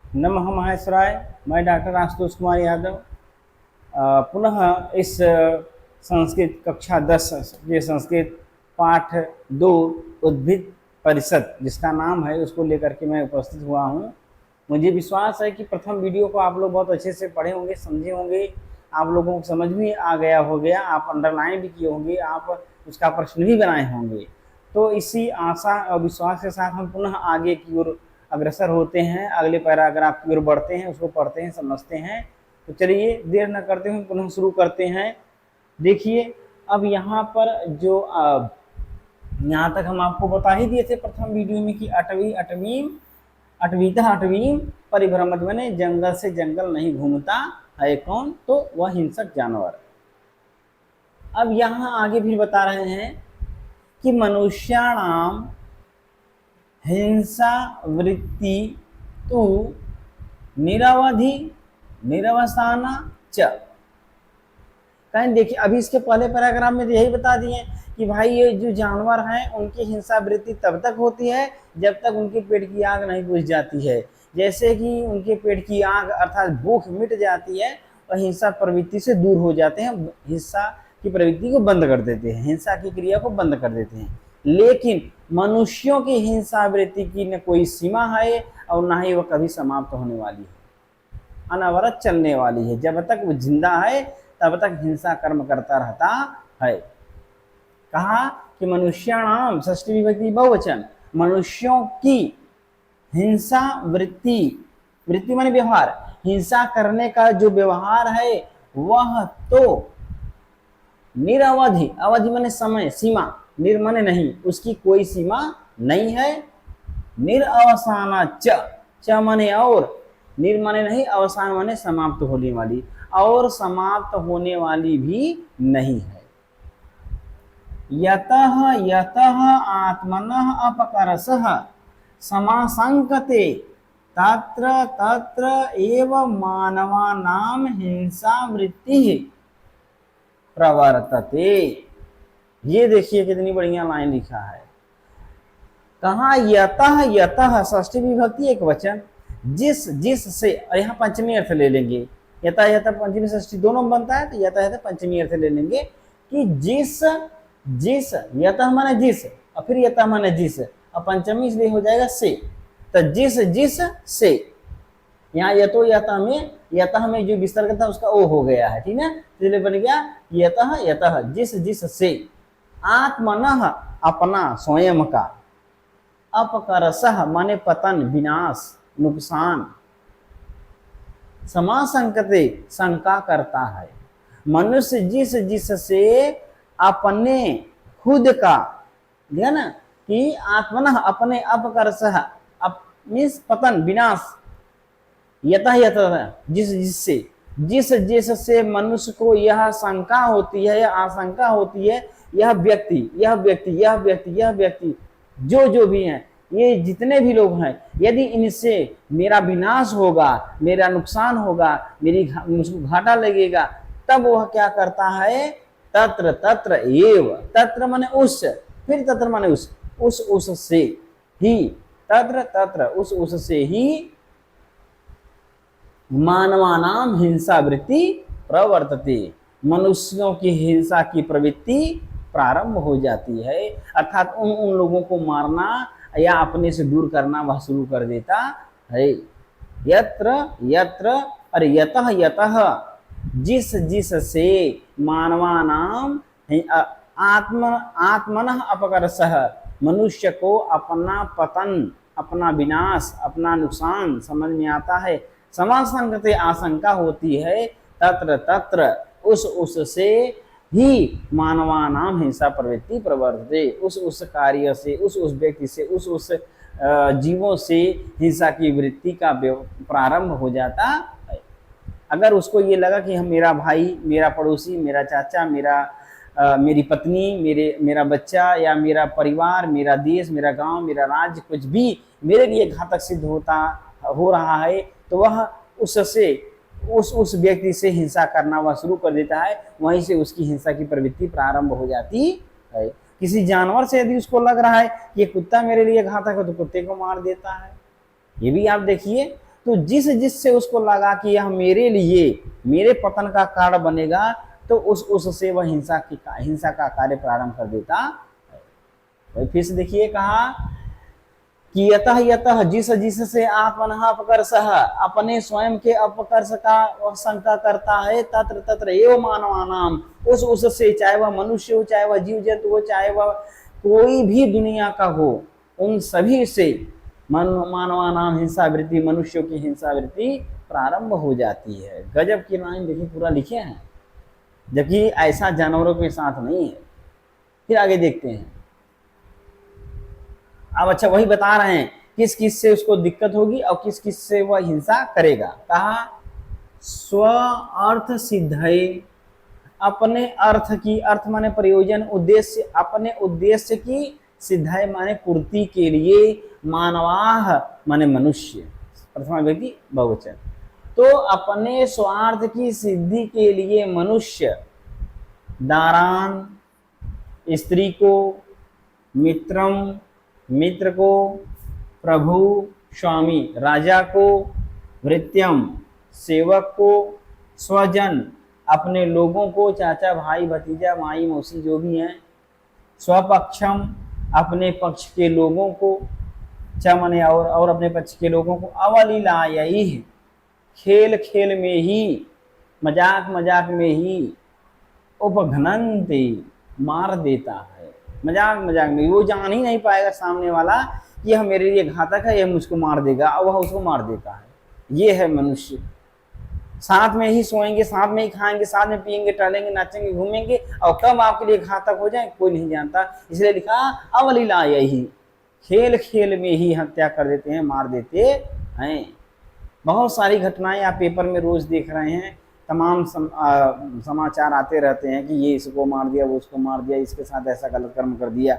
नमः महेश्वराय। मैं डॉक्टर आशुतोष कुमार यादव पुनः इस संस्कृत कक्षा 10 के संस्कृत पाठ 2 उद्भिद परिषद जिसका नाम है उसको लेकर के मैं उपस्थित हुआ हूँ। मुझे विश्वास है कि प्रथम वीडियो को आप लोग बहुत अच्छे से पढ़े होंगे, समझे होंगे, आप लोगों को समझ में आ गया हो गया, आप अंडरलाइन भी किए होंगे, आप उसका प्रश्न भी बनाए होंगे। तो इसी आशा और विश्वास के साथ हम पुनः आगे की ओर अग्रसर होते हैं, अगले पैराग्राफ की ओर बढ़ते हैं, उसको पढ़ते हैं, समझते हैं। तो चलिए देर न करते हुए पुनः शुरू करते हैं। देखिए अब यहाँ पर जो यहाँ तक हम आपको बता ही दिए थे प्रथम वीडियो में कि अटवीं परिभ्रमण मैंने जंगल से जंगल नहीं घूमता है कौन, तो वह हिंसक जानवर। अब यहाँ आगे फिर बता रहे हैं कि मनुष्याणाम हिंसा वृत्ति तो निरवधि निरवसाना च। कहीं देखिए अभी इसके पहले पैराग्राफ में यही बता दिए कि भाई ये जो जानवर हैं उनकी हिंसा वृत्ति तब तक होती है जब तक उनके पेट की आग नहीं बुझ जाती है। जैसे कि उनके पेट की आग अर्थात भूख मिट जाती है और हिंसा प्रवृत्ति से दूर हो जाते हैं, हिंसा की प्रवृत्ति को बंद कर देते हैं, हिंसा की क्रिया को बंद कर देते हैं। लेकिन मनुष्यों की हिंसा वृत्ति की न कोई सीमा है और न ही वह कभी समाप्त होने वाली है, अनवरत चलने वाली है। जब तक वो जिंदा है तब तक हिंसा कर्म करता रहता है। कहा कि मनुष्याणाम, षष्ठी विभक्ति बहुवचन, मनुष्यों की हिंसा वृत्ति, वृत्ति माने व्यवहार, हिंसा करने का जो व्यवहार है वह तो निरवधि, अवधि माने समय, सीमा, निर माने नहीं, उसकी कोई सीमा नहीं है। निरअवसाना च माने और, निर माने नहीं, अवसान माने समाप्त होने वाली, और समाप्त होने वाली भी नहीं है। यतः यतः आत्मनः अपकरसः समासंकते तत्र तत्र एव मानवानां हिंसा वृत्तिः प्रवर्तते। ये देखिए कितनी बढ़िया लाइन लिखा है। कहा यतः यतः, षष्ठी विभक्ति एक वचन, जिस जिस से, और यहाँ पंचमी अर्थ ले लेंगे, यथा यथा पंचमी षष्ठी दोनों बनता है तो यथा यथा पंचमी अर्थ ले लेंगे कि जिस जिस, यथा माने जिस और फिर यथा माने जिस और पंचमी इसलिए हो जाएगा से, तो जिस जिस से, यहाँ यतो यथा में जो विसर्ग था उसका ओ हो गया है, ठीक है, इसलिए बन गया यतः यतः, जिस जिस से, आत्मनः अपना स्वयं का, अपकरसः माने पतन, विनाश, नुकसान, समासंकते शंका करता है। मनुष्य जिस जिस से अपने खुद का, है ना, कि आत्मनः अपने, अपकरसः मीन्स पतन, विनाश, यतः यतः जिस जिससे, जिस जिस से मनुष्य को यह शंका होती है, यह आशंका होती है, यह व्यक्ति यह व्यक्ति यह व्यक्ति यह व्यक्ति जो भी हैं, ये जितने भी लोग हैं, यदि इनसे मेरा विनाश होगा, मेरा नुकसान होगा, मुझको घाटा लगेगा, तब वह क्या करता है, तत्र तत्र एव, तत्र माने उस, फिर तत्र माने उस से ही, तत्र तत्र उस से ही मानवानाम हिंसा वृत्ति प्रवर्तते, मनुष्यों की हिंसा की प्रवृत्ति प्रारंभ हो जाती है, अर्थात उन लोगों को मारना या अपने से दूर करना वह शुरू कर देता है। यत्र यत्र और यतः यतः, जिस जिस से, मानवानाम आत्मनः अपकरसः, मनुष्य को अपना पतन, अपना विनाश, अपना नुकसान समझ में आता है, समासंकते आशंका होती है, तत्र तत्र उस से ही मानवानाम हिंसा प्रवृत्ति प्रवर्तते, उस कार्य से, उस व्यक्ति से, उस जीवों से हिंसा की वृत्ति का प्रारंभ हो जाता है। अगर उसको ये लगा कि हम, मेरा भाई, मेरा पड़ोसी, मेरा चाचा, मेरी पत्नी, मेरा बच्चा या मेरा परिवार, मेरा देश, मेरा गांव, मेरा राज्य कुछ भी मेरे लिए घातक सिद्ध हो रहा है, तो वह उससे, उस व्यक्ति से हिंसा करना वह शुरू कर देता है, वहीं से उसकी हिंसा की प्रवृत्ति प्रारंभ हो जाती है। किसी जानवर से यदि उसको लग रहा है कि ये कुत्ता मेरे लिए घातक है तो कुत्ते को मार देता है। ये भी आप देखिए, तो जिस जिससे उसको लगा कि यह मेरे लिए मेरे पतन का कारण बनेगा, तो उससे वह हिंसा का कार्य प्रारंभ कर देता है। तो फिर से देखिए कहा कि यतः यतः जिस जिससे आत्मनः अपकर्षः अपने स्वयं के अपकर्ष का वह शंका करता है, तत्र तत्र एवं मानवानाम उससे, चाहे वह मनुष्य हो, चाहे वह जीव जंतु हो, चाहे वह कोई भी दुनिया का हो, उन सभी से मानवानाम हिंसा वृत्ति, मनुष्यों की हिंसा वृत्ति प्रारंभ हो जाती है। गजब की लाइन देखिए पूरा लिखे हैं, जबकि ऐसा जानवरों के साथ नहीं है। फिर आगे देखते हैं। अब अच्छा वही बता रहे हैं किस किस से उसको दिक्कत होगी और किस किस से वह हिंसा करेगा। कहा स्व अर्थ सिद्धये, अपने अर्थ की, अर्थ माने प्रयोजन, उद्देश्य, अपने उद्देश्य की, सिद्धये माने पूर्ति के लिए, मानवाह माने मनुष्य, प्रथमा व्यक्ति बहुवचन, तो अपने स्वार्थ की सिद्धि के लिए मनुष्य दारान, स्त्री को, मित्रम, मित्र को, प्रभु स्वामी राजा को, भृत्यम सेवक को, स्वजन अपने लोगों को, चाचा भाई भतीजा माई मौसी जो भी हैं, स्वपक्षम अपने पक्ष के लोगों को, च माने और अपने पक्ष के लोगों को, अवलीलायैः खेल खेल में ही, मजाक मजाक में ही, उपघ्नन्ति मार देता है, मजाक मजाक में, वो जान ही नहीं पाएगा सामने वाला कि यह मेरे लिए घातक है, यह मुझको मार देगा, और वह उसको मार देता है। ये है मनुष्य। साथ में ही सोएंगे, साथ में ही खाएंगे, साथ में पिएंगे, टहलेंगे, नाचेंगे, घूमेंगे, और कब आपके लिए घातक हो जाए कोई नहीं जानता। इसलिए लिखा अवलीलायैः, खेल खेल में ही हत्या कर देते हैं, मार देते हैं। बहुत सारी घटनाएं आप पेपर में रोज देख रहे हैं, तमाम समाचार आते रहते हैं कि ये इसको मार दिया, वो उसको मार दिया, इसके साथ ऐसा गलत कर्म कर दिया।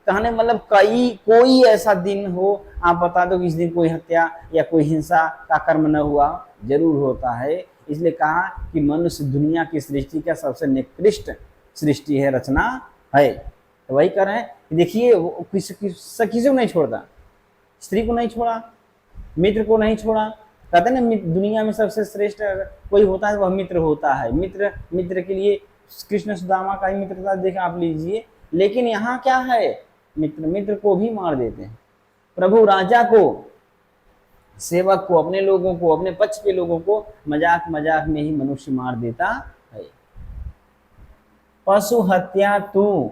कहने मतलब कोई ऐसा दिन हो आप बता दो कि इस दिन कोई हत्या या कोई हिंसा का कर्म न हुआ, जरूर होता है। इसलिए कहा कि मनुष्य दुनिया की सृष्टि का सबसे निकृष्ट सृष्टि है, रचना है। तो वही कर रहे हैं, देखिए वो किसी को नहीं छोड़ता, स्त्री को नहीं छोड़ा, मित्र को नहीं छोड़ा। कहते हैं ना दुनिया में सबसे श्रेष्ठ कोई होता है वह मित्र होता है। मित्र के लिए कृष्ण सुदामा का ही मित्रता देखा आप लीजिए। लेकिन यहाँ क्या है, मित्र को भी मार देते हैं। प्रभु राजा को, सेवक को, अपने लोगों को, अपने पक्ष के लोगों को मजाक मजाक में ही मनुष्य मार देता है। पशु हत्या तू,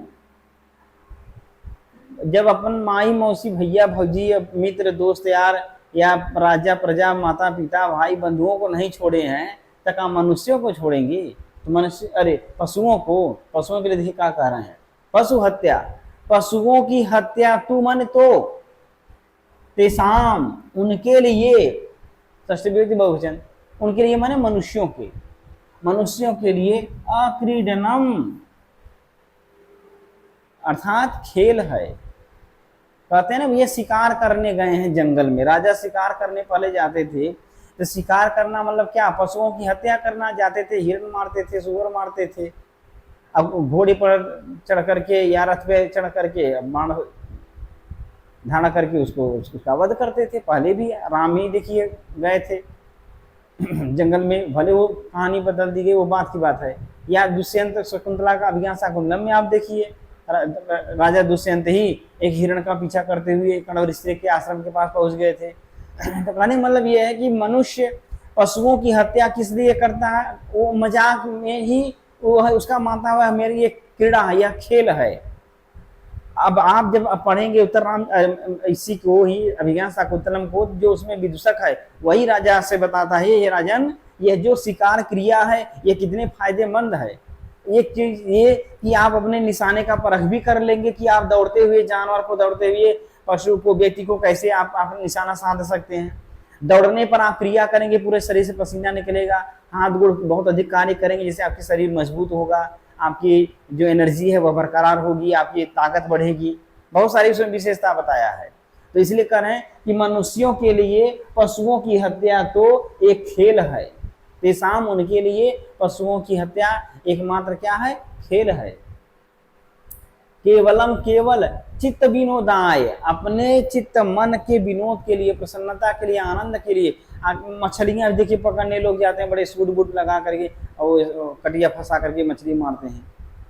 जब अपन माई मौसी भैया भौजी मित्र दोस्त यार या राजा प्रजा माता पिता भाई बंधुओं को नहीं छोड़े हैं तो क्या मनुष्यों को छोड़ेंगे? तो मनुष्य, अरे पशुओं के लिए देखिए क्या कह रहे हैं, पशु हत्या, पशुओं की हत्या तू मन तो तेसाम, उनके लिए, षष्ठी विभक्ति बहुवचन, उनके लिए माने मनुष्यों के लिए, अक्रीडनम अर्थात खेल है। कहते हैं ना ये शिकार करने गए हैं जंगल में, राजा शिकार करने पहले जाते थे तो शिकार करना मतलब क्या, पशुओं की हत्या करना जाते थे, हिरण मारते थे, सुअर मारते थे। अब घोड़े पर चढ़ करके या रथ पे चढ़ करके बाण धारण करके उसका वध करते थे। पहले भी राम ही देखिए गए थे जंगल में, भले वो कहानी बदल दी गई, वो बात की बात है। या दुष्यंत शकुंतला का अभिज्ञान शाकुंतलम में आप देखिए, राजा दुष्यंत ही एक हिरण का पीछा करते हुए कण्व ऋषि के आश्रम के पास पहुंच गए थे। तो कहने मतलब ये है कि मनुष्य पशुओं की हत्या किस लिए करता है, वो मजाक में ही वो है, उसका मानता हुआ मेरी ये क्रीड़ा है या खेल है। अब आप जब पढ़ेंगे उत्तर राम इसी को ही अभिज्ञान शाकुंतलम को, जो उसमें विदूषक है वही राजा से बताता है, ये राजन ये जो शिकार क्रिया है ये कितने फायदेमंद है। एक चीज ये कि आप अपने निशाने का परख भी कर लेंगे कि आप दौड़ते हुए जानवर को, दौड़ते हुए पशु को, व्यक्ति को कैसे आप निशाना साध सकते हैं। दौड़ने पर आप क्रिया करेंगे, पूरे शरीर से पसीना निकलेगा, हाथ गोड़ बहुत अधिक कार्य करेंगे, जिससे आपकी शरीर मजबूत होगा, आपकी जो एनर्जी है वह बरकरार होगी, आपकी ताकत बढ़ेगी। बहुत सारी उसमें विशेषता बताया है। तो इसलिए कह रहे हैं कि मनुष्यों के लिए पशुओं की हत्या तो एक खेल है, तेसाम उनके लिए पशुओं की हत्या एकमात्र क्या है, खेल है। केवलम केवल चित्त विनोदाय, अपने चित्त मन के विनोद के लिए, प्रसन्नता के लिए, आनंद के लिए। मछलियां देखिए पकड़ने लोग जाते हैं, बड़े सूट बूट लगा करके और कटिया फंसा करके मछली मारते हैं।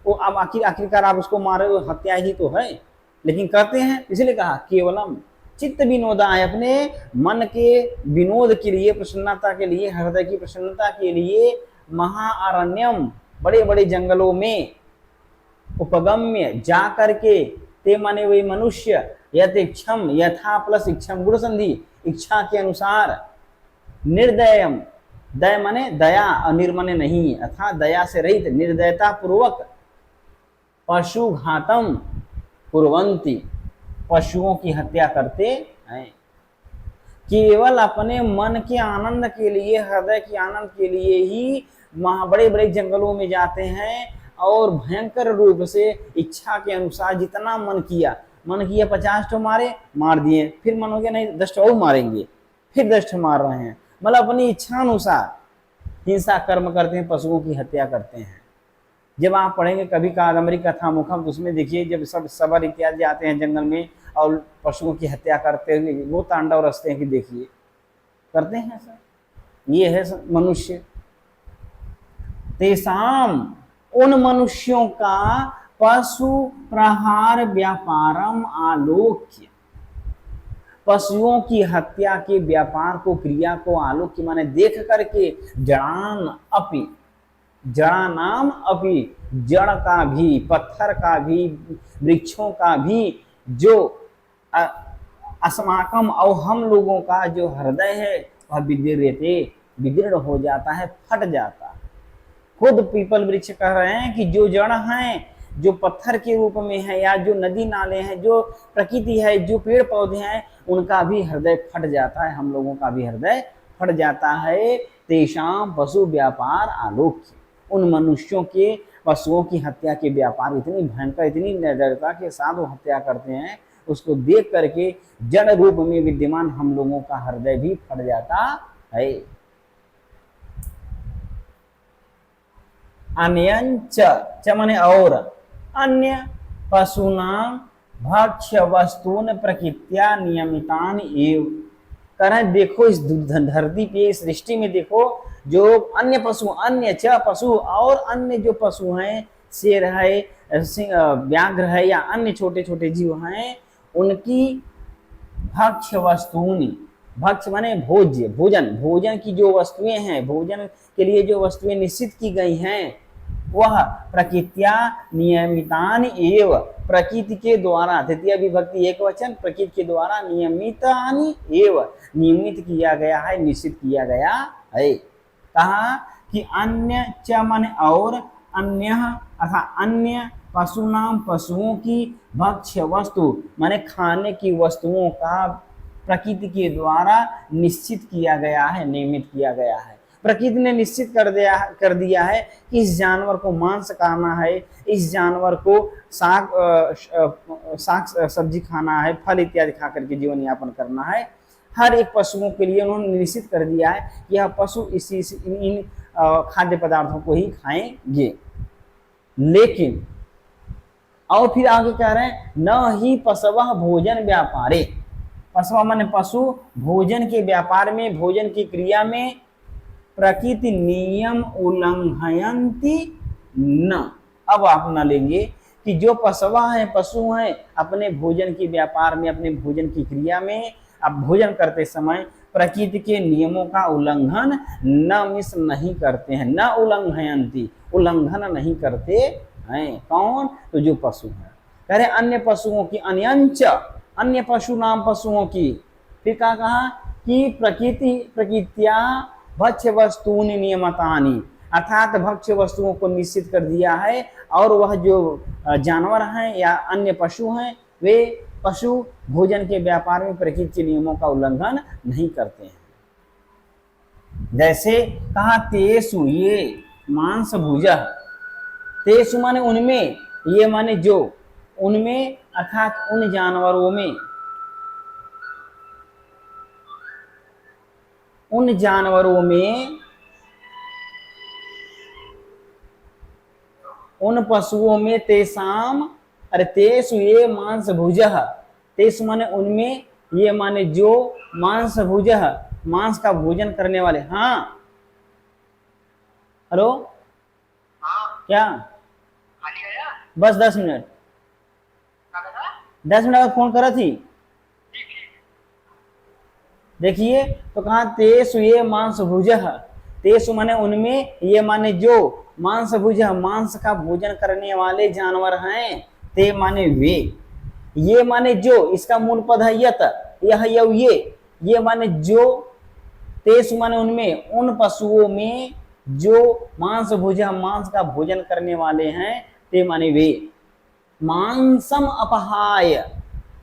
वो अब आखिरकार आप उसको मारे, वो हत्या ही तो है, लेकिन करते हैं। इसलिए कहा केवलम चित्त विनोदाय, अपने मन के विनोद के लिए, प्रसन्नता के लिए, हृदय की प्रसन्नता के लिए, महाअरण्यम, बड़े बड़े जंगलों में, उपगम्य जा करके, ते माने वही मनुष्य, यथ इच्छम, यथा प्लस इच्छम गुण संधि, इच्छा के अनुसार, निर्दयम, दय माने दया, अनिर माने नहीं, अथा दया से रहित, निर्दयता पूर्वक, पशु घातम कुर्वन्ति, पशुओं की हत्या करते हैं। केवल अपने मन के आनंद के लिए, हृदय के आनंद के लिए ही बड़े बड़े जंगलों में जाते हैं और भयंकर रूप से इच्छा के अनुसार जितना मन किया 50 ठो मारे, मार दिए, फिर मन हो गया नहीं 10 ठो और मारेंगे, फिर 10 ठो मार रहे हैं, मतलब अपनी इच्छा अनुसार हिंसा कर्म करते हैं, पशुओं की हत्या करते हैं। जब आप पढ़ेंगे कभी कादम्बरी कथा मुखम, तो उसमें देखिए जब सब सबर इत्यादि आते हैं जंगल में और पशुओं की हत्या करते हुए वो तांडव रचते हैं कि देखिए करते हैं सर, ये है मनुष्य। तेसाम, उन मनुष्यों का पशु प्रहार व्यापारम आलोक्य, पशुओं की हत्या के व्यापार को, क्रिया को आलोक्य माने देख करके, जड़ान अपि, जड़ा नाम अपि, जड़ का भी, पत्थर का भी, वृक्षों का भी, जो अस्माकम और हम लोगों का जो हृदय है वह विदीर्ण हो जाता है, फट जाता है। खुद पीपल वृक्ष कह रहे हैं कि जो जड़ हैं, जो पत्थर के रूप में है, या जो नदी नाले हैं, जो प्रकृति है, जो पेड़ पौधे हैं, उनका भी हृदय फट जाता है, हम लोगों का भी हृदय फट जाता है। तेषाम पशु व्यापार आलोक्य, उन मनुष्यों के पशुओं की हत्या के व्यापार इतनी भयंकर, इतनी निर्दयता के साथ वो हत्या करते हैं, उसको देख करके जड़ रूप में विद्यमान हम लोगों का हृदय भी फट जाता है। अन्यंच, च माने और, अन्य पशुनां भक्ष्य वस्तून प्रकृत्या नियमितान एव, करें देखो इस धरती पे, इस सृष्टि में देखो, जो अन्य पशु, अन्य च पशु, और अन्य जो पशु हैं, शेर है, व्याघ्र है, या अन्य छोटे छोटे जीव हैं, उनकी भक्ष्य वस्तूनि, भक्ष्य माने भोज्य, भोजन, भोजन की जो वस्तुएं हैं, भोजन के लिए जो वस्तुएं निश्चित की गई हैं, वह प्रकृत्या नियमितान एव, प्रकृति के द्वारा, तृतीय विभक्ति एक वचन, प्रकृति के द्वारा, नियमितानि एव, नियमित किया गया है, निश्चित किया गया है। कहा कि अन्य च माने और, अन्य अर्थात अन्य पशुनाम पशुओं की, भक्ष्य वस्तु माने खाने की वस्तुओं का प्रकृति के द्वारा निश्चित किया गया है, नियमित किया गया है। प्रकृति ने निश्चित कर दिया है कि इस जानवर को मांस खाना है, इस जानवर को साग सब्जी खाना है, फल इत्यादि खा करके जीवन यापन करना है। हर एक पशुओं के लिए उन्होंने निश्चित कर दिया है कि यह पशु इन खाद्य पदार्थों को ही खाएंगे। लेकिन और फिर आगे कह रहे हैं, न ही पशवः भोजन व्यापारे, पशव माने पशु, भोजन के व्यापार में, भोजन की क्रिया में, प्रकृति नियम उल्लंघयन्ति न। अब आप न लेंगे कि जो पशवा है, पशु हैं, अपने भोजन के व्यापार में, अपने भोजन की क्रिया में, अब भोजन करते समय प्रकृति के नियमों का उल्लंघन न मिस नहीं करते हैं, न उल्लंघयन्ति, उल्लंघन नहीं करते हैं। कौन? तो जो पशु है। कह रहे अन्य पशुओं की, अन्यंच, अन्य पशु नाम पशुओं की। फिर क्या कहा कि प्रकृत्या भक्ष्य वस्तूनि नियमतानि, अर्थात भक्ष्य वस्तुओं को निश्चित कर दिया है, और वह जो जानवर हैं या अन्य पशु हैं, वे पशु भोजन के व्यापार में प्रकृति के नियमों का उल्लंघन नहीं करते हैं। जैसे कहा तेसु, ये मांस भुजा, तेसु माने उनमें, ये माने जो, उनमें अर्थात उन जानवरों में, उन जानवरों में, उन पशुओं में, तेसाम अरे तेसु ये मांस भुजः, तेसु माने उनमें, ये माने जो, मांस भुजः मांस का भोजन करने वाले। हाँ हेलो, क्या बस 10 मिनट, 10 मिनट बाद फोन करा थी। देखिए तो कहा तेसु ये मांस भुजः, तेसु माने उनमें, ये माने जो, मांस भुजः मांस का भोजन करने वाले जानवर हैं, ते माने वे, ये माने जो, इसका मूल पद है यत, यह यव ये माने जो, तेसु माने उनमें, उन पशुओं में जो मांस भुजः मांस का भोजन करने वाले हैं, ते माने वे। मांसम अपहाय,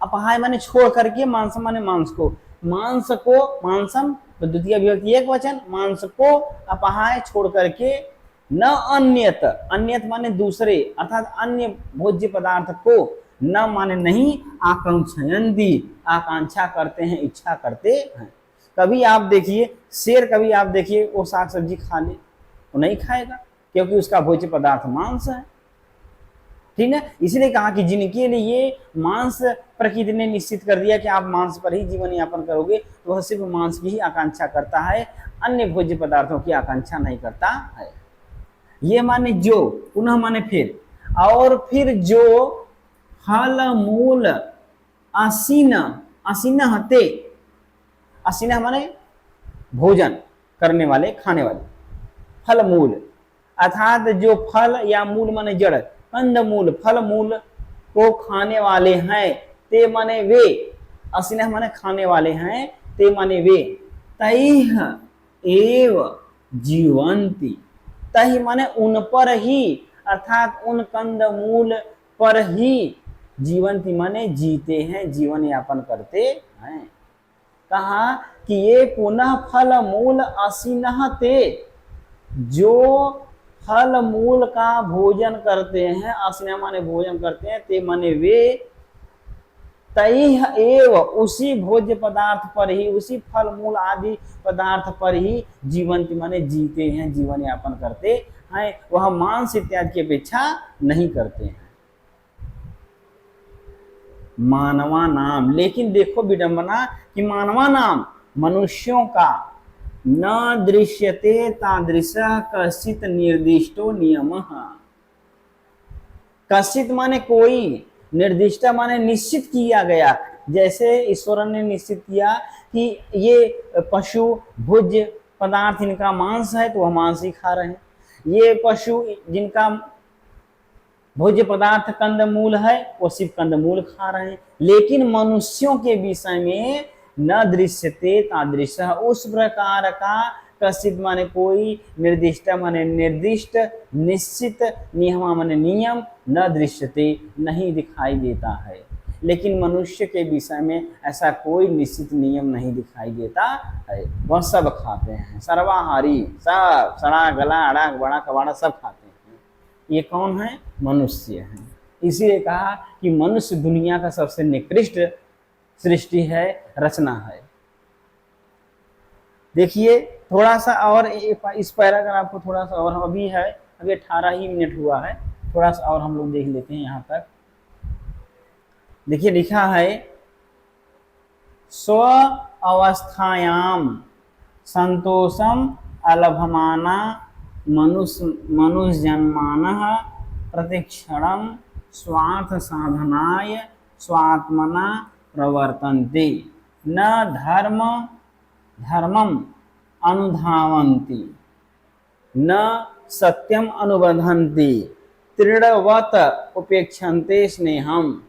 अपहाय माने छोड़ करके, मांसम माने मांस को, मांस को, मांसम तो द्वितीय विभक्ति एक वचन, मांस को अपहाय छोड़ करके, न अन्यत, अन्यत माने दूसरे अर्थात अन्य भोज्य पदार्थ को, न माने नहीं, आकांक्षयन्ति आकांक्षा करते हैं, इच्छा करते हैं। कभी आप देखिए शेर, कभी आप देखिए वो साग सब्जी खा ले, वो नहीं खाएगा क्योंकि उसका भोज्य पदार्थ मांस है, ठीक है। इसलिए कहा कि जिनके लिए मांस प्रकृति ने निश्चित कर दिया कि आप मांस पर ही जीवन यापन करोगे, तो वह सिर्फ मांस की ही आकांक्षा करता है, अन्य भोज्य पदार्थों की आकांक्षा नहीं करता है। ये माने जो, पुनः माने फिर, और फिर जो फल मूल असीन, असीन हते, असीन माने भोजन करने वाले, खाने वाले, फल मूल अर्थात जो फल या मूल माने जड़, कंद मूल, फल मूल को खाने वाले हैं, ते माने वे, असीन माने खाने वाले हैं, ते माने वे, तैह एव जीवंती, तही माने उन पर ही, अर्थात उन कंद मूल पर ही, जीवंती माने जीते हैं, जीवन यापन करते हैं। कहा कि ये पुनः फल मूल असीनः ते, जो फल मूल का भोजन करते हैं, असीन माने भोजन करते हैं, ते माने वे, तैह एव उसी भोज्य पदार्थ पर ही, उसी फल मूल आदि पदार्थ पर ही, जीवंत माने जीते हैं, जीवन यापन करते हैं, वह मांस इत्यादि की अपेक्षा नहीं करते हैं। मानवा नाम, लेकिन देखो विडंबना कि मानवा नाम मनुष्यों का, न दृश्यते तादृशः कश्चित निर्दिष्टो नियमः, कश्चित माने कोई, निर्दिष्ट माने निश्चित किया गया, जैसे ईश्वर ने निश्चित किया कि ये पशु भोज्य पदार्थ इनका मांस है तो वह मांस ही खा रहे हैं, ये पशु जिनका भोज्य पदार्थ कंदमूल है वो सिर्फ कंदमूल खा रहे हैं। लेकिन मनुष्यों के विषय में न दृश्यते तादृश, उस प्रकार का कश्चित माने कोई, निर्दिष्ट माने निर्दिष्ट, निश्चित, नियम माने नियम, न दृश्यते नहीं दिखाई देता है। लेकिन मनुष्य के विषय में ऐसा कोई निश्चित नियम नहीं दिखाई देता है, वह सब खाते हैं, सर्वाहारी, सब सड़ा गला अड़ा बड़ा कबाड़ा सब खाते हैं। ये कौन है? मनुष्य है। इसीलिए कहा कि मनुष्य दुनिया का सबसे निकृष्ट सृष्टि है, रचना है। देखिए थोड़ा सा और इस पैराग्राफ को थोड़ा सा और, अभी है, अभी 18 ही मिनट हुआ है, थोड़ा सा और हम लोग देख लेते हैं। यहाँ तक देखिए लिखा है, स्व अवस्थायाम संतोषम अलभमाना मनुष्यजन्मानः प्रतिक्षणं स्वार्थ साधनाय स्वात्मना प्रवर्तन्ते, न धर्मम अनुधावन्ति, न सत्यम अनुबंधन्ति, तृणवत उपेक्षन्ते स्नेहम,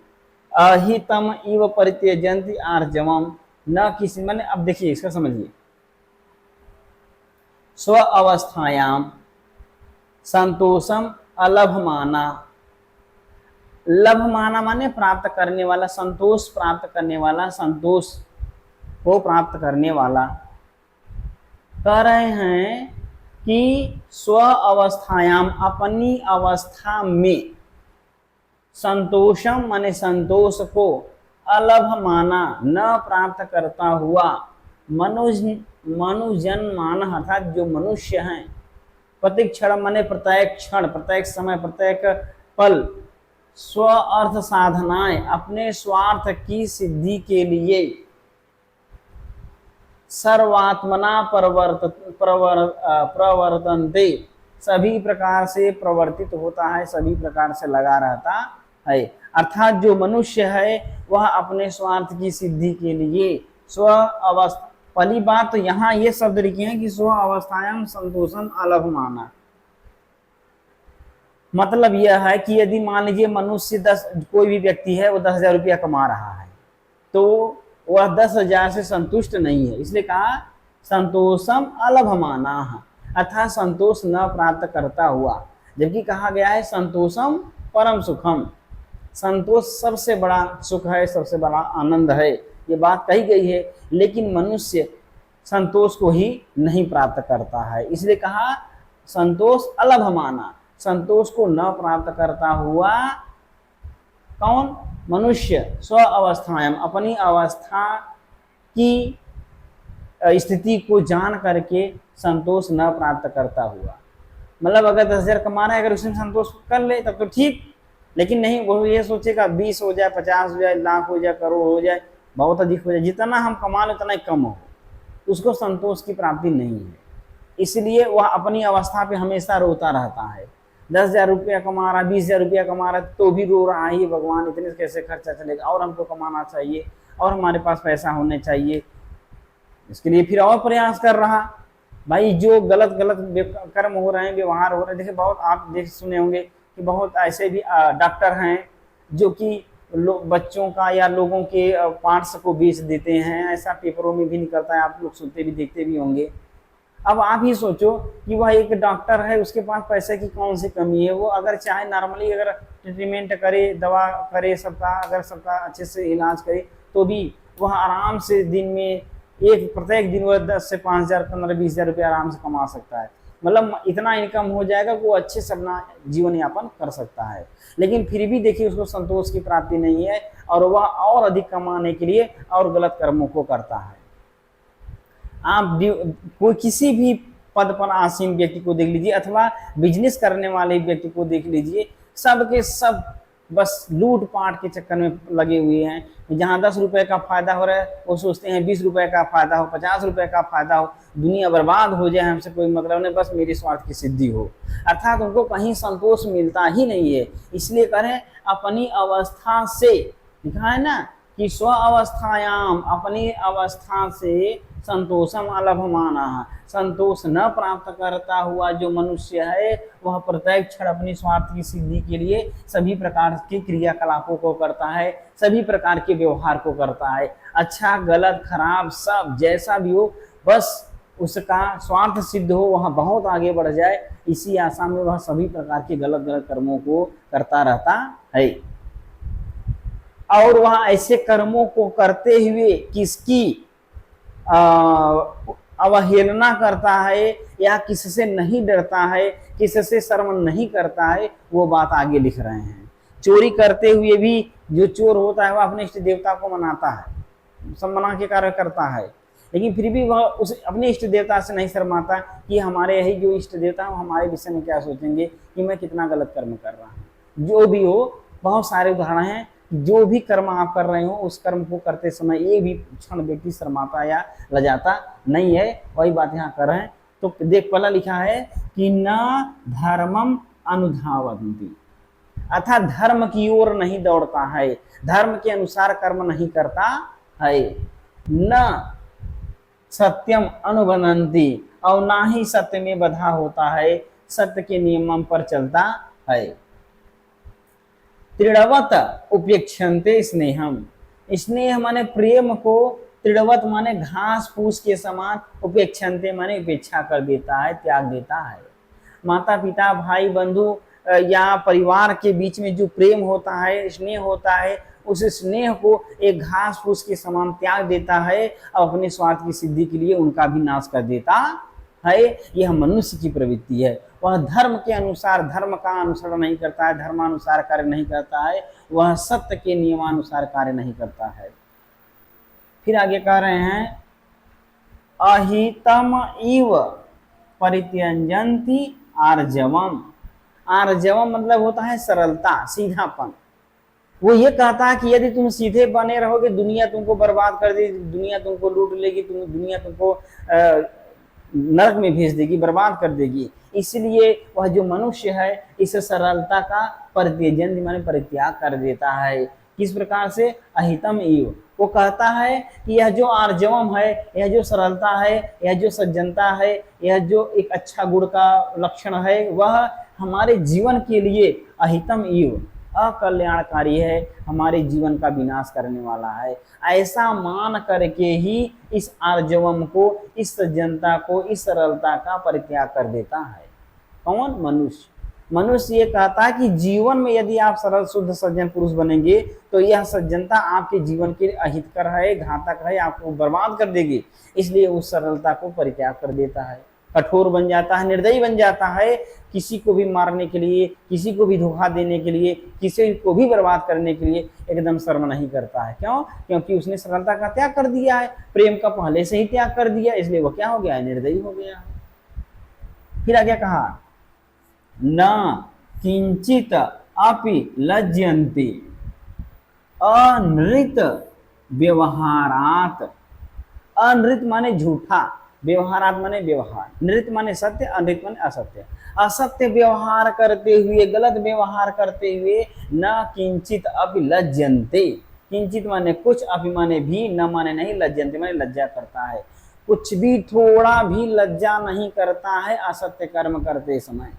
अहितम इव परित्यजन्ति आर्जवम, न किसी, मैंने अब देखिए इसका समझिए, स्व अवस्थायाम संतोषम अलभमाना, लभमाना माने प्राप्त करने वाला, संतोष प्राप्त करने वाला, संतोष को प्राप्त करने वाला। कह रहे हैं कि स्व अवस्थायाम अपनी अवस्था में, संतोषम माने संतोष को, अलभमाना न प्राप्त करता हुआ, मनुजन्मान अर्थात जो मनुष्य हैं, प्रतिक्षण माने प्रत्येक क्षण, प्रत्येक समय, प्रत्येक पल, स्व अर्थ साधनाएं, अपने स्वार्थ की सिद्धि के लिए सर्वात्मना प्रवर्तन्ते, सभी प्रकार से प्रवर्तित होता है, सभी प्रकार से लगा रहता है। अर्थात जो मनुष्य है वह अपने स्वार्थ की सिद्धि के लिए स्व अवस्था, पहली बात तो यहाँ ये शब्द लिखे हैं कि स्व अवस्थायाम संतोषम अलभमाना। मतलब यह है कि यदि मान लीजिए मनुष्य कोई भी व्यक्ति है वो 10,000 रुपया कमा रहा है, तो वह 10,000 से संतुष्ट नहीं है, इसलिए कहा संतोषम अलभमाना, अर्थात संतोष न प्राप्त करता हुआ। जबकि कहा गया है संतोषम परम सुखम, संतोष सबसे बड़ा सुख है, सबसे बड़ा आनंद है, ये बात कही गई है। लेकिन मनुष्य संतोष को ही नहीं प्राप्त करता है, इसलिए कहा संतोष अलभमाना, संतोष को न प्राप्त करता हुआ कौन? मनुष्य स्व अवस्थाएं, अपनी अवस्था की स्थिति को जान करके संतोष न प्राप्त करता हुआ। मतलब अगर 10,000 कमा रहा है, अगर उसमें संतोष कर ले तब तो ठीक, लेकिन नहीं, वो ये सोचेगा 20 हो जाए, 50 हो जाए, लाख हो जाए, करोड़ हो जाए, बहुत अधिक हो जाए, जितना हम कमा लें उतना ही कम हो, उसको संतोष की प्राप्ति नहीं है। इसलिए वह अपनी अवस्था पे हमेशा रोता रहता है। 10,000 रुपया कमा रहा, 20,000 रुपया कमा रहा तो भी रो रहा है, भगवान इतने कैसे खर्चा चलेगा, और हमको कमाना चाहिए, और हमारे पास पैसा होने चाहिए, इसके लिए फिर और प्रयास कर रहा। भाई जो गलत कर्म हो रहे हैं, व्यवहार हो रहे हैं, देखिए बहुत आप देख सुने होंगे कि बहुत ऐसे भी डॉक्टर हैं जो कि बच्चों का या लोगों के पार्ट्स को बेच देते हैं, ऐसा पेपरों में भी निकलता है, आप लोग सुनते भी देखते भी होंगे। अब आप ही सोचो कि वह एक डॉक्टर है, उसके पास पैसे की कौन सी कमी है, वो अगर चाहे नॉर्मली अगर ट्रीटमेंट करे, दवा करे, सबका अगर सबका अच्छे से इलाज करे, तो भी वह आराम से दिन में प्रत्येक दिन वह 10 से 5,000, 15-20,000 रुपया आराम से कमा सकता है। मतलब इतना इनकम हो जाएगा कि वो अच्छे से अपना जीवन यापन कर सकता है। लेकिन फिर भी देखिए उसको संतोष की प्राप्ति नहीं है, और वह और अधिक कमाने के लिए और गलत कर्मों को करता है। आप कोई किसी भी पद पर आसीन व्यक्ति को देख लीजिए, अथवा बिजनेस करने वाले व्यक्ति को देख लीजिए, सब के सब बस लूट पाट के चक्कर में लगे हुए हैं। जहाँ 10 रुपए का फायदा हो रहा है वो सोचते हैं 20 रुपए का फायदा हो, 50 रुपए का फायदा हो, दुनिया बर्बाद हो जाए, हमसे कोई मतलब नहीं, बस मेरी स्वार्थ की सिद्धि हो। अर्थात उनको कहीं संतोष मिलता ही नहीं है। इसलिए करें अपनी अवस्था से, लिखा है ना कि स्व अवस्थायाम, अपनी अवस्था से संतोषम अलभमाना, संतोष न प्राप्त करता हुआ जो मनुष्य है वह प्रत्येक क्षण अपनी स्वार्थ की सिद्धि के लिए सभी प्रकार के क्रियाकलापों को करता है, सभी प्रकार के व्यवहार को करता है, अच्छा गलत खराब सब जैसा भी हो, बस उसका स्वार्थ सिद्ध हो, वह बहुत आगे बढ़ जाए, इसी आशा में वह सभी प्रकार के गलत कर्मों को करता रहता है। और वह ऐसे कर्मों को करते हुए किसकी अवहेलना करता है या किससे नहीं डरता है, किससे शर्म नहीं करता है, वो बात आगे लिख रहे हैं। चोरी करते हुए भी जो चोर होता है वह अपने इष्ट देवता को मनाता है, सब मना के कार्य करता है, लेकिन फिर भी वह उस अपने इष्ट देवता से नहीं शर्माता कि हमारे यही जो इष्ट देवता है हमारे विषय में क्या सोचेंगे कि मैं कितना गलत कर्म कर रहा हूँ। जो भी हो, बहुत सारे उदाहरण हैं, जो भी कर्म आप कर रहे हो उस कर्म को करते समय एक भी क्षण व्यक्ति शर्माता या लजाता नहीं है, वही बात यहाँ कर रहे हैं। तो देख पहला लिखा है कि न धर्मम अनुधावन्ति, अर्थात धर्म की ओर नहीं दौड़ता है, धर्म के अनुसार कर्म नहीं करता है, न सत्यम अनुबंधन्ति, और ना ही सत्य में बधा होता है, सत्य के नियमों पर चलता है। तृणवत उपेक्षन्ते स्नेहम, स्नेह माने प्रेम को, तृणवत माने घास फूस के समान, उपेक्षन्ते माने उपेक्षा कर देता है, त्याग देता है। माता पिता भाई बंधु या परिवार के बीच में जो प्रेम होता है, स्नेह होता है, उस स्नेह को एक घास फूस के समान त्याग देता है और अपने स्वार्थ की सिद्धि के लिए उनका भी नाश कर देता है। यह मनुष्य की प्रवृत्ति है। वह धर्म के अनुसार, धर्म का अनुसरण नहीं करता है, धर्मानुसार कार्य नहीं करता है, वह सत्य के नियमानुसार कार्य नहीं करता है। फिर आगे कह रहे हैं अहितम इव परित्यजन्ति आर्जवम। आर्जवम मतलब होता है सरलता, सीधापन। वो ये कहता है कि यदि तुम सीधे बने रहोगे दुनिया तुमको बर्बाद कर देगी, दुनिया तुमको लूट लेगी, दुनिया तुमको नरक में भेज देगी, बर्बाद कर देगी। इसलिए वह जो मनुष्य है इस सरलता का परित्यजन माने परित्याग कर देता है। किस प्रकार से? अहितम इव, वो कहता है कि यह जो आर्जवम है, यह जो सरलता है, यह जो सज्जनता है, यह जो एक अच्छा गुण का लक्षण है, वह हमारे जीवन के लिए अहितम इव, अकल्याणकारी है, हमारे जीवन का विनाश करने वाला है। ऐसा मान करके ही इस आर्जवम को, इस सज्जनता को, इस सरलता का परित्याग कर देता है। कौन? मनुष्य। मनुष्य ये कहता है कि जीवन में यदि आप सरल शुद्ध सज्जन पुरुष बनेंगे तो यह सज्जनता आपके जीवन के लिए अहितकर है, घातक है, आपको बर्बाद कर देगी। इसलिए उस सरलता को परित्याग कर देता है, कठोर बन जाता है, निर्दयी बन जाता है, किसी को भी मारने के लिए, किसी को भी धोखा देने के लिए, किसी को भी बर्बाद करने के लिए एकदम शर्म नहीं करता है। क्यों? क्योंकि उसने सरलता का त्याग कर दिया है, प्रेम का पहले से ही त्याग कर दिया, इसलिए वो क्या हो गया है? निर्दयी हो गया। फिर आगे कहा न किंचित अपि लज्जन्ति अनृत व्यवहारात। अनृत माने झूठा, व्यवहारात माने व्यवहार, नृत माने सत्य, अनृत माने असत्य। असत्य व्यवहार करते हुए, गलत व्यवहार करते हुए न किंचित अपि लज्जन्ते। किंचित माने कुछ, अपि माने भी, न माने नहीं, लज्जन्ते माने लज्जा करता है। कुछ भी थोड़ा भी लज्जा नहीं करता है असत्य कर्म करते समय।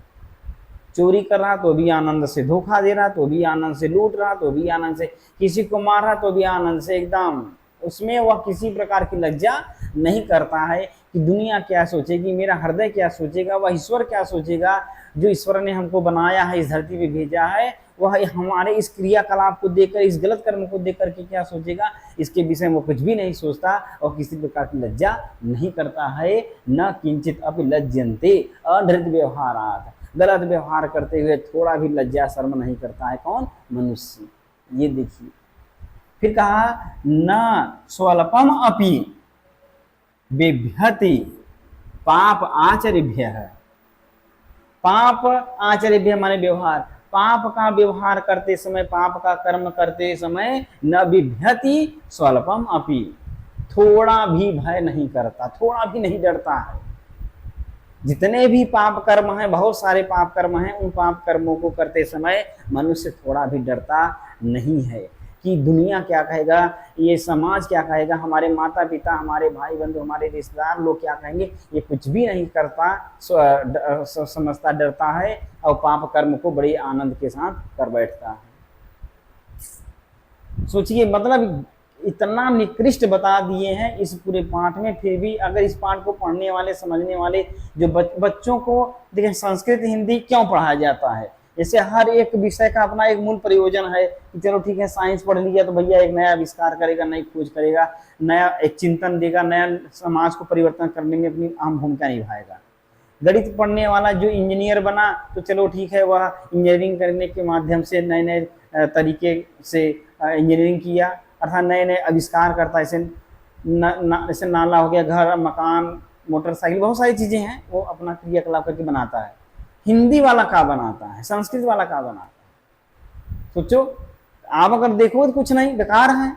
चोरी कर रहा तो भी आनंद से, धोखा दे रहा तो भी आनंद से, लूट रहा तो भी आनंद से, किसी को मार रहा तो भी आनंद से, एकदम उसमें वह किसी प्रकार की लज्जा नहीं करता है कि दुनिया क्या सोचेगी, मेरा हृदय क्या सोचेगा, वह ईश्वर क्या सोचेगा। जो ईश्वर ने हमको बनाया है, इस धरती पे भेजा है, वह हमारे इस क्रियाकलाप को देखकर, इस गलत कर्म को देख करके क्या सोचेगा, इसके विषय में वो कुछ भी नहीं सोचता और किसी प्रकार की लज्जा नहीं करता है। न किंचित अपि लज्जन्ते अनृत व्यवहारात, गलत व्यवहार करते हुए थोड़ा भी लज्जा शर्म नहीं करता है। कौन? मनुष्य। ये देखिए फिर कहा न स्वल्पम अपि बिभ्यति पाप आचर्यभ्यः। पाप आचर्यभ्यः माने व्यवहार, पाप का व्यवहार करते समय, पाप का कर्म करते समय न बिभ्यति स्वल्पम अपि, थोड़ा भी भय नहीं करता, थोड़ा भी नहीं डरता है। जितने भी पाप कर्म हैं, बहुत सारे पाप कर्म हैं, उन पाप कर्मों को करते समय मनुष्य थोड़ा भी डरता नहीं है कि दुनिया क्या कहेगा, ये समाज क्या कहेगा, हमारे माता पिता, हमारे भाई बंधु, हमारे रिश्तेदार लोग क्या कहेंगे। ये कुछ भी नहीं करता, समझता, डरता है और पाप कर्म को बड़े आनंद के साथ कर बैठता है। सोचिए, मतलब इतना निकृष्ट बता दिए हैं इस पूरे पाठ में। फिर भी अगर इस पाठ को पढ़ने वाले, समझने वाले जो बच्चों को देखें, संस्कृत हिंदी क्यों पढ़ाया जाता है? जैसे हर एक विषय का अपना एक मूल प्रयोजन है कि चलो ठीक है, साइंस पढ़ लिया तो भैया एक नया आविष्कार करेगा, नई खोज करेगा, नया एक चिंतन देगा, नया समाज को परिवर्तन करने में अपनी अहम भूमिका निभाएगा। गणित पढ़ने वाला जो इंजीनियर बना तो चलो ठीक है, वह इंजीनियरिंग करने के माध्यम से नए नए तरीके से इंजीनियरिंग किया, अर्थात नए नए आविष्कार करता है। जैसे नाला हो गया, घर, मकान, मोटरसाइकिल, बहुत सारी चीजें हैं, वो अपना क्रियाकलाप करके बनाता है। हिंदी वाला क्या बनाता है, संस्कृत वाला क्या बनाता है? सोचो, आप अगर देखो तो कुछ नहीं, बेकार है।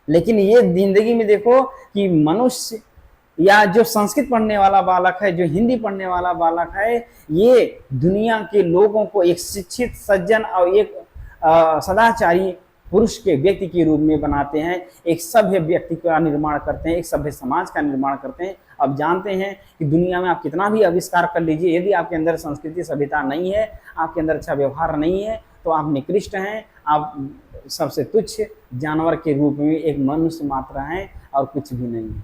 लेकिन ये जिंदगी में देखो कि मनुष्य या जो संस्कृत पढ़ने वाला बालक है, जो हिंदी पढ़ने वाला बालक है, ये दुनिया के लोगों को एक शिक्षित, सज्जन और एक सदाचारी पुरुष के व्यक्ति के रूप में बनाते हैं, एक सभ्य व्यक्ति का निर्माण करते हैं, एक सभ्य समाज का निर्माण करते हैं। अब जानते हैं कि दुनिया में आप कितना भी आविष्कार कर लीजिए, यदि आपके अंदर संस्कृति, सभ्यता नहीं है, आपके अंदर अच्छा व्यवहार नहीं है, तो आप निकृष्ट हैं, आप सबसे तुच्छ जानवर के रूप में एक मनुष्य मात्र हैं और कुछ भी नहीं है।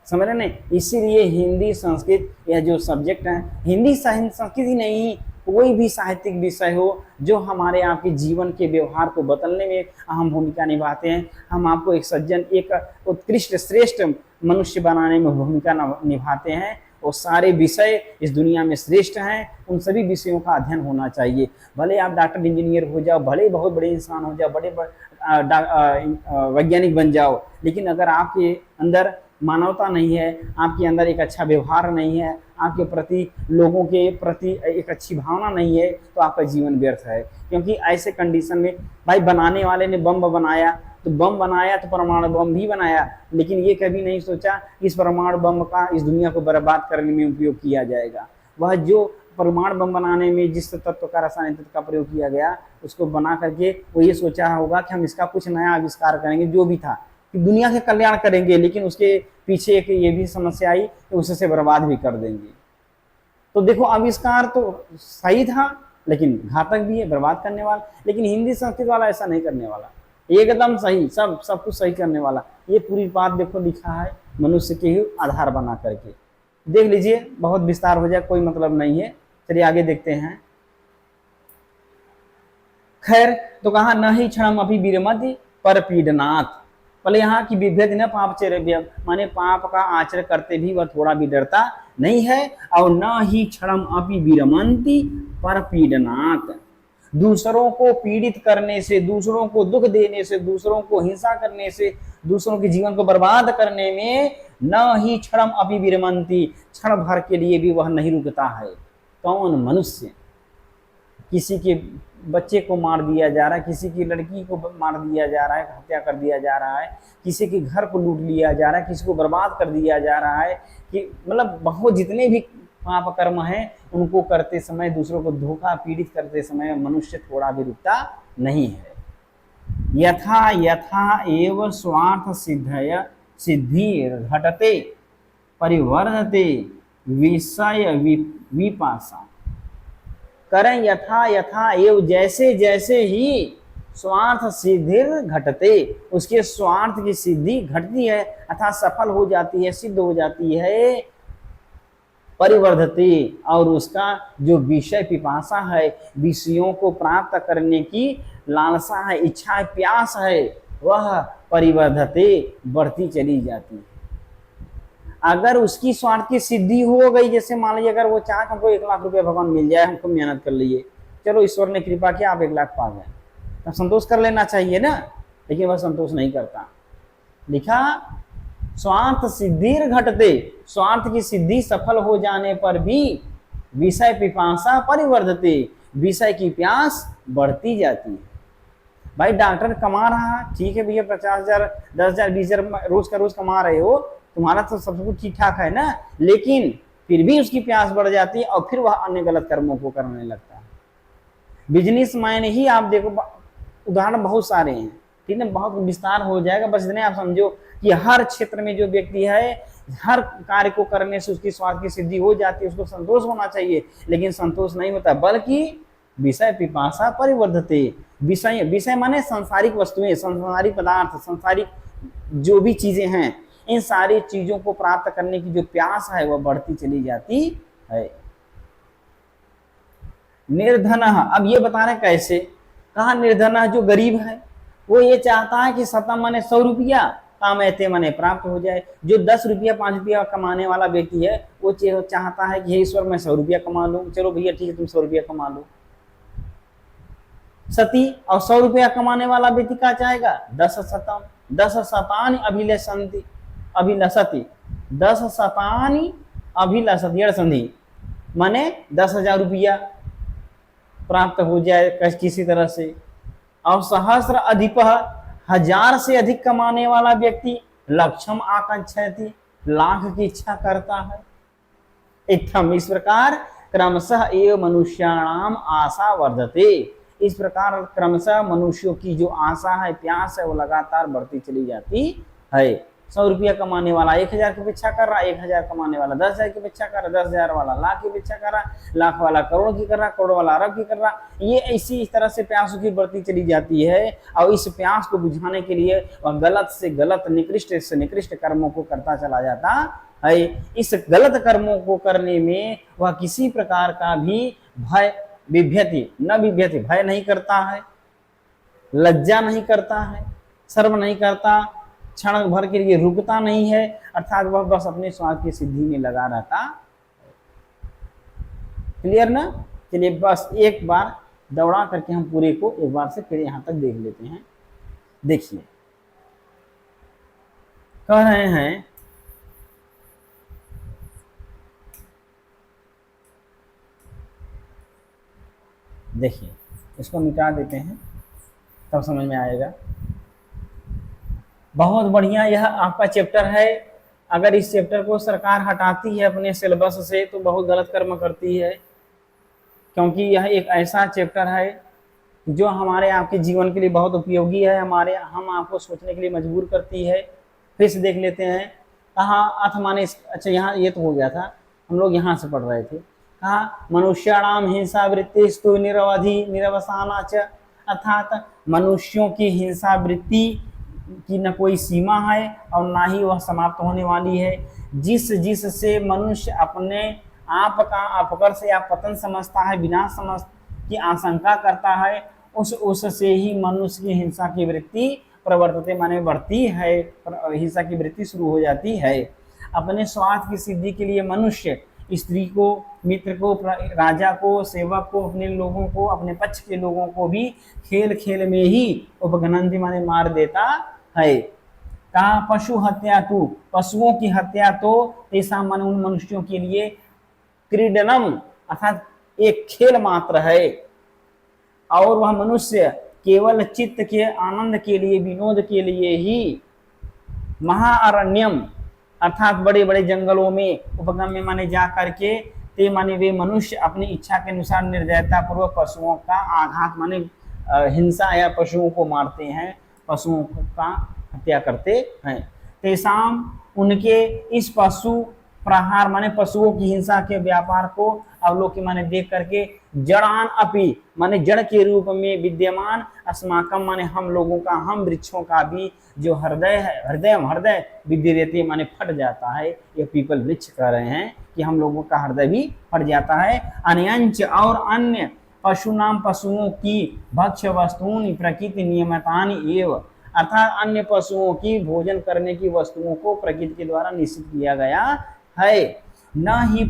समझ रहे नहीं? इसीलिए हिंदी, संस्कृत, यह जो सब्जेक्ट है, हिंदी संस्कृत ही नहीं, कोई भी साहित्यिक विषय हो जो हमारे आपके जीवन के व्यवहार को बदलने में अहम भूमिका निभाते हैं, हम आपको एक सज्जन, एक उत्कृष्ट, श्रेष्ठ मनुष्य बनाने में भूमिका निभाते हैं, वो सारे विषय इस दुनिया में श्रेष्ठ हैं। उन सभी विषयों का अध्ययन होना चाहिए। भले आप डॉक्टर, इंजीनियर हो जाओ, भले बहुत बड़े इंसान हो जाओ, बड़े वैज्ञानिक बन जाओ, लेकिन अगर आपके अंदर मानवता नहीं है, आपके अंदर एक अच्छा व्यवहार नहीं है, आपके प्रति लोगों के प्रति एक अच्छी भावना नहीं है, तो आपका जीवन व्यर्थ है। क्योंकि ऐसे कंडीशन में भाई बनाने वाले ने बम बनाया, तो बम बनाया तो परमाणु बम भी बनाया, लेकिन ये कभी नहीं सोचा इस परमाणु बम का इस दुनिया को बर्बाद करने में उपयोग किया जाएगा। वह जो परमाणु बम बनाने में जिस तत्व का, रासायनिक तत्व का प्रयोग किया गया, उसको बना करके वो ये सोचा होगा कि हम इसका कुछ नया आविष्कार करेंगे, जो भी था कि दुनिया के कल्याण करेंगे, लेकिन उसके पीछे एक ये भी समस्या आई कि उससे बर्बाद भी कर देंगे। तो देखो आविष्कार तो सही था, लेकिन घातक भी है, बर्बाद करने वाला। लेकिन हिंदी संस्कृत वाला ऐसा नहीं करने वाला, एकदम सही, सब कुछ सही करने वाला। ये पूरी बात देखो लिखा है मनुष्य के ही आधार बना करके, देख लीजिए, बहुत विस्तार हो जाए, कोई मतलब नहीं है। चलिए आगे देखते हैं। खैर, तो कहा न ही क्षण अभी विरमति पर पीडनाथ। पहले यहाँ की विभेद न पाप चेरव्य, माने पाप का आचरण करते भी वह थोड़ा भी डरता नहीं है। और न ही क्षण अपि विरमंती पर पीडनाथ, दूसरों को पीड़ित करने से, दूसरों को दुख देने से, दूसरों को हिंसा करने से, दूसरों के जीवन को बर्बाद करने में न ही क्षण अपि विरमंती, क्षण भर के लिए भी वह नहीं रुकता है। कौन? मनुष्य। किसी के बच्चे को मार दिया जा रहा है, किसी की लड़की को मार दिया जा रहा है, हत्या कर दिया जा रहा है, किसी के घर को लूट लिया जा रहा है, किसी को बर्बाद कर दिया जा रहा है, कि मतलब बहुत जितने भी पाप कर्म हैं उनको करते समय, दूसरों को धोखा पीड़ित करते समय मनुष्य थोड़ा भी रुकता नहीं है। यथा यथा एव स्वार्थ सिद्धि घटते परिवर्धते विषय विपाशा। करें यथा यथा एव, जैसे जैसे ही स्वार्थ सिद्धि घटते, उसके स्वार्थ की सिद्धि घटती है अर्थात सफल हो जाती है, सिद्ध हो जाती है। परिवर्धते, और उसका जो विषय पिपासा है, विषयों को प्राप्त करने की लालसा है, इच्छा है, प्यास है, वह परिवर्धते बढ़ती चली जाती है। अगर उसकी स्वार्थ की सिद्धि हो गई, जैसे मान लीजिए अगर वो चाहे हमको 1 लाख रुपया भगवान मिल जाए, हमको मेहनत कर लिए, चलो ईश्वर ने कृपा किया आप 1 लाख पा गए, तब संतोष कर लेना चाहिए ना, लेकिन वह संतोष नहीं करता। लिखा स्वार्थ सिद्धि घटते, स्वार्थ की सिद्धि सफल हो जाने पर भी विषय पिपासा परिवर्धते, विषय की प्यास बढ़ती जाती है। भाई डॉक्टर कमा रहा, ठीक है भैया, 50,000 10,000 20,000 रोज का रोज कमा रहे हो, तुम्हारा तो सब कुछ ठीक ठाक है ना, लेकिन फिर भी उसकी प्यास बढ़ जाती है और फिर वह अन्य गलत कर्मों को करने लगता है। बिजनेसमैन ही आप देखो, उदाहरण बहुत सारे हैं, ठीक है, बहुत विस्तार हो जाएगा, बस इतने आप समझो कि हर क्षेत्र में जो व्यक्ति है, हर कार्य को करने से उसकी स्वार्थ की सिद्धि हो जाती है, उसको संतोष होना चाहिए, लेकिन संतोष नहीं होता, बल्कि विषय पिपासा परिवर्धते। विषय, विषय माने सांसारिक वस्तुएं, सांसारिक पदार्थ, सांसारिक जो भी चीजें हैं, इन सारी चीजों को प्राप्त करने की जो प्यास है वह बढ़ती चली जाती है। निर्धन, अब ये बता रहे कैसे, कहा निर्धन जो गरीब है वो ये चाहता है कि सतम माने 100 रुपया, कामयते माने प्राप्त हो जाए। जो 10 रुपया 5 रुपया कमाने वाला व्यक्ति है वो चाहता है कि हे ईश्वर मैं 100 रुपया कमा लूं, चलो भैया ठीक है तुम 100 रुपया कमा लो। सती, और 100 रुपया कमाने वाला व्यक्ति क्या चाहेगा? 10 शतम, 10 शतानि अभिलषन्ति, अभिलषति, 10 शतानि अभिलषति अर्थसंधि, माने 10,000 रुपया प्राप्त हो जाए किसी तरह से। और सहस्र अधिप, 1000 से अधिक कमाने वाला व्यक्ति लक्षम आकांक्षति, लाख की इच्छा करता है। इत्थम, इस प्रकार क्रमशः एव मनुष्याणाम आशा वर्धते, इस प्रकार क्रमशः मनुष्यों की जो आशा है, प्यास है, वो लगातार बढ़ती चली जाती है। 100 रुपया कमाने वाला 1,000 की अपेक्षा कर रहा, 1,000 कमाने वाला 10,000 की अपेक्षा कर रहा, 10,000 वाला लाख की अपेक्षा कर रहा, लाख वाला करोड़ की कर रहा, करोड़ वाला अरब की कर रहा। ये इसी तरह से प्यास की बढ़ती चली जाती है, और इस प्यास को बुझाने के लिए वह गलत से गलत, निकृष्ट से निकृष्ट कर्मों को करता चला जाता है। इस गलत कर्मों को करने में वह किसी प्रकार का भी भय, विभ्यति न विभ्यति, भय नहीं करता है, लज्जा नहीं करता है, शर्म नहीं करता, क्षण भर के लिए रुकता नहीं है, अर्थात वह बस अपने स्वार्थ की सिद्धि में लगा रहता। क्लियर ना? चलिए बस एक बार दौड़ा करके हम पूरे को एक बार से फिर यहां तक देख लेते हैं। देखिए कह रहे हैं देखिए इसको मिटा देते हैं तब समझ में आएगा। बहुत बढ़िया यह आपका चैप्टर है। अगर इस चैप्टर को सरकार हटाती है अपने सिलेबस से तो बहुत गलत कर्म करती है, क्योंकि यह एक ऐसा चैप्टर है जो हमारे आपके जीवन के लिए बहुत उपयोगी है, हम आपको सोचने के लिए मजबूर करती है। फिर से देख लेते हैं कहाँ अथ माने, अच्छा यहाँ ये तो हो गया था, हम लोग यहाँ से पढ़ रहे थे। कहाँ मनुष्याणाम हिंसा वृत्तिस्तु निरवधि निरवसाना च, अर्थात मनुष्यों की हिंसा वृत्ति की न कोई सीमा है और ना ही वह समाप्त होने वाली है। जिससे मनुष्य अपने आप का अपकर्ष या पतन समझता है, विनाश समझ की आशंका करता है, उससे ही मनुष्य की हिंसा की वृत्ति प्रवर्तते माने बढ़ती है, हिंसा की वृत्ति शुरू हो जाती है। अपने स्वार्थ की सिद्धि के लिए मनुष्य स्त्री को, मित्र को, राजा को, सेवक को, अपने लोगों को, अपने पक्ष के लोगों को भी खेल खेल में ही उपघनंति माने मार देता है। कहा पशु हत्या तो, पशुओं की हत्या तो ऐसा मन उन मनुष्यों के लिए क्रीडनम अर्थात एक खेल मात्र है, और वह मनुष्य केवल चित्त के आनंद के लिए, विनोद के लिए ही महाअरण्यम अर्थात बड़े बड़े जंगलों में उपगम में माने जा करके ते माने वे मनुष्य अपनी इच्छा के अनुसार निर्दयता पूर्वक पशुओं का आघात माने हिंसा या पशुओं को मारते हैं, पशुओं का हत्या करते हैं। तेसाम उनके इस पशु प्रहार माने पशुओं की हिंसा के व्यापार को अवलोकन माने देख करके जड़ान अपि माने जड़ के रूप में विद्यमान अस्माकम माने हम लोगों का, हम वृक्षों का भी जो हृदय है, हृदय विद्यते माने फट जाता है। ये पीपल वृक्ष कह रहे हैं कि हम लोगों का हृदय भी फट जाता है। अन्यंच और अन्य पशु नाम पशुओं की भक्ष्य वस्तुओं प्रकृति नियमतानि एव अर्थात अन्य पशुओं की भोजन करने की वस्तुओं को प्रकृति के द्वारा निश्चित किया गया है। न ही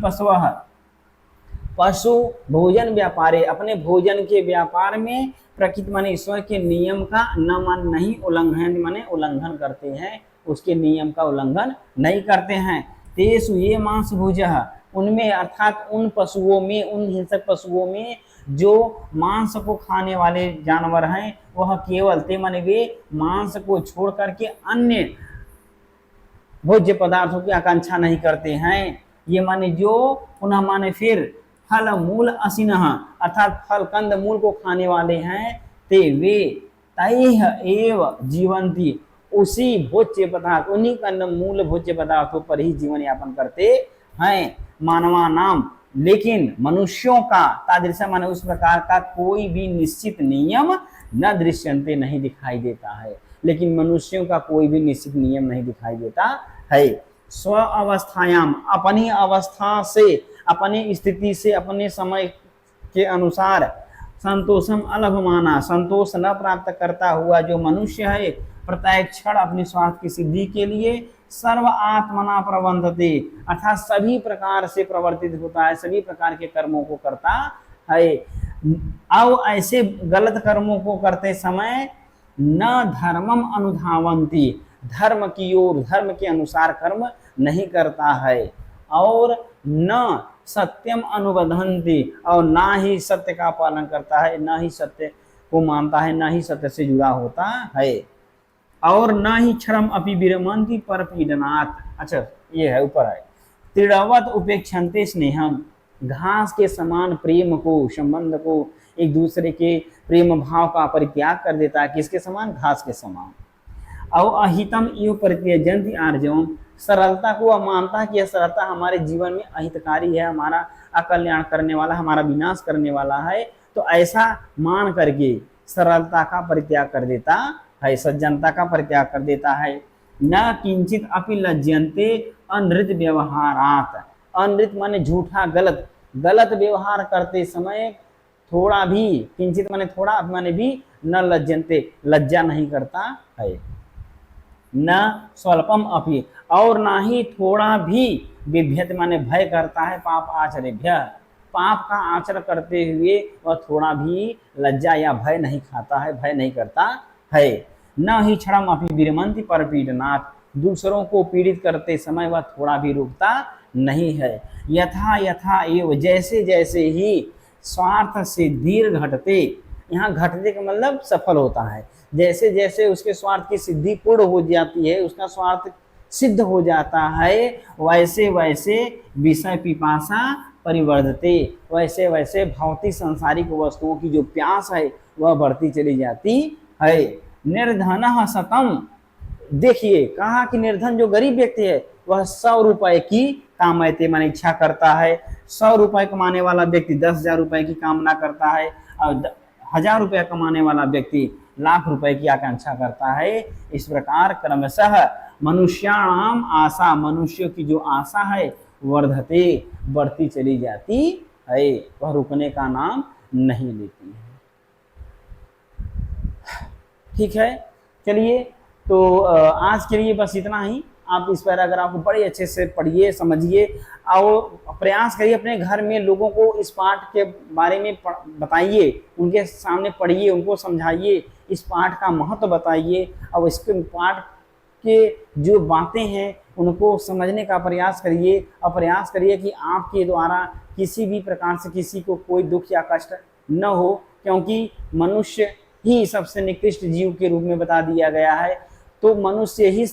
पशु भोजन व्यापारे अपने भोजन के व्यापार में प्रकृति माने ईश्वर के नियम का न मान नहीं उल्लंघन माने उल्लंघन करते हैं, उसके नियम का उल्लंघन नहीं करते हैं। तेसु ये मांस भुज उनमें अर्थात उन पशुओं में, उन हिंसक पशुओं में जो मांस को खाने वाले जानवर हैं वह केवल ते माने वे मांस को छोड़ करके अन्य भोज्य पदार्थों की आकांक्षा नहीं करते हैं। ये माने जो पुनः माने फिर फल मूल असिनह अर्थात फल कंद मूल को खाने वाले हैं, ते वे तैह एव जीवंती उसी भोज्य पदार्थ, उन्हीं कंद मूल भोज्य पदार्थों पर ही जीवन यापन करते हैं। मानवा नाम लेकिन मनुष्यों का तादृश माने उस प्रकार का कोई भी निश्चित नियम न दृश्यंते नहीं दिखाई देता है, लेकिन मनुष्यों का कोई भी निश्चित नियम नहीं दिखाई देता है। स्व अवस्थायाम अपनी अवस्था से, अपनी स्थिति से, अपने समय के अनुसार संतोषम अलभमाना संतोष न प्राप्त करता हुआ जो मनुष्य है प्रत्येक क्षण अपने स्वार्थ की सिद्धि के लिए सर्व आत्मना प्रबंधते अर्थात सभी प्रकार से प्रवर्तित होता है, सभी प्रकार के कर्मों को करता है। अब ऐसे गलत कर्मों को करते समय न धर्मम अनुधावंती धर्म की ओर, धर्म के अनुसार कर्म नहीं करता है, और न सत्यम अनुबंधंती और ना ही सत्य का पालन करता है, ना ही सत्य को मानता है, ना ही सत्य से जुड़ा होता है, और ना ही क्षरम अपि विरमंती पर पीडनात्। अच्छा ये है ऊपर है त्रिड़वत उपेक्षन्ते स्नेहम घास के समान प्रेम को, संबंध को, एक दूसरे के प्रेम भाव का परित्याग कर देता है। किसके समान? घास के समान। और अहितम इव परित्यजन्ति आर्जवम सरलता को वह मानता है कि यह सरलता हमारे जीवन में अहितकारी है, हमारा अकल्याण करने वाला, हमारा विनाश करने वाला है, तो ऐसा मान करके सरलता का परित्याग कर देता है, सज्जनता का परित्याग कर देता है। न किंचित अपि लज्जन्ते अनृत व्यवहारात अनृत माने झूठा, गलत व्यवहार करते समय थोड़ा भी, किंचित माने थोड़ा, माने भी, न लज्जन्ते लज्जा नहीं करता है, न स्वल्पम अपि और ना ही थोड़ा भी बिभ्यत माने भय करता है, पाप आचरेभ्य पाप का आचरण करते हुए वह थोड़ा भी लज्जा या भय नहीं खाता है, भय नहीं करता है। न ही क्षणम अपि विरमंति पर पीडनात् दूसरों को पीड़ित करते समय वह थोड़ा भी रुकता नहीं है। यथा यथा एव जैसे जैसे ही स्वार्थ सिद्धिर घटते। यहाँ घटते का मतलब सफल होता है। जैसे जैसे उसके स्वार्थ की सिद्धि पूर्ण हो जाती है, उसका स्वार्थ सिद्ध हो जाता है, वैसे वैसे विषय पिपासा परिवर्धते, वैसे वैसे भौतिक सांसारिक वस्तुओं की जो प्यास है वह बढ़ती चली जाती है। निर्धन सतम, देखिए कहा कि निर्धन जो गरीब व्यक्ति है वह 100 रुपए की कामयते मन इच्छा करता है। 100 रुपए कमाने वाला व्यक्ति 10,000 रुपए की कामना करता है, और 1,000 रुपया कमाने वाला व्यक्ति लाख रुपए की आकांक्षा करता है। इस प्रकार क्रमशः मनुष्याणाम आशा, मनुष्यों की जो आशा है वर्धते, बढ़ती चली जाती है, वह रुकने का नाम नहीं लेती है। ठीक है, चलिए तो आज के लिए बस इतना ही। आप इस पैराग्राफ को बड़े अच्छे से पढ़िए, समझिए और प्रयास करिए अपने घर में लोगों को इस पाठ के बारे में बताइए, उनके सामने पढ़िए, उनको समझाइए, इस पाठ का महत्व बताइए और इसके पाठ के जो बातें हैं उनको समझने का प्रयास करिए, और प्रयास करिए कि आपके द्वारा किसी भी प्रकार से किसी को कोई दुख या कष्ट न हो, क्योंकि मनुष्य ही सबसे निकृष्ट जीव के रूप में बता दिया गया है। तो मनुष्य ही,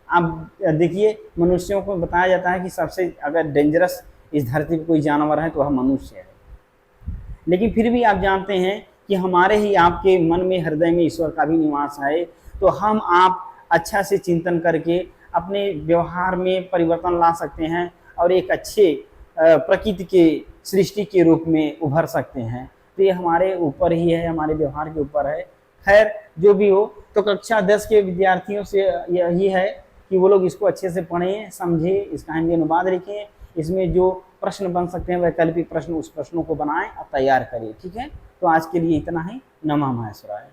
आप देखिए मनुष्यों को बताया जाता है कि सबसे अगर डेंजरस इस धरती पर कोई जानवर है तो वह मनुष्य है। लेकिन फिर भी आप जानते हैं कि हमारे ही आपके मन में, हृदय में ईश्वर का भी निवास है। तो हम आप अच्छा से चिंतन करके अपने व्यवहार में परिवर्तन ला सकते हैं और एक अच्छे प्रकृति के सृष्टि के रूप में उभर सकते हैं। तो ये हमारे ऊपर ही है, हमारे व्यवहार के ऊपर है। खैर जो भी हो, तो कक्षा 10 के विद्यार्थियों से यही है कि वो लोग इसको अच्छे से पढ़ें, समझें, इसका हिंदी अनुवाद लिखें, इसमें जो प्रश्न बन सकते हैं वैकल्पिक प्रश्न, उस प्रश्नों को बनाएं और तैयार करिए। ठीक है, तो आज के लिए इतना ही। नमः शिवाय।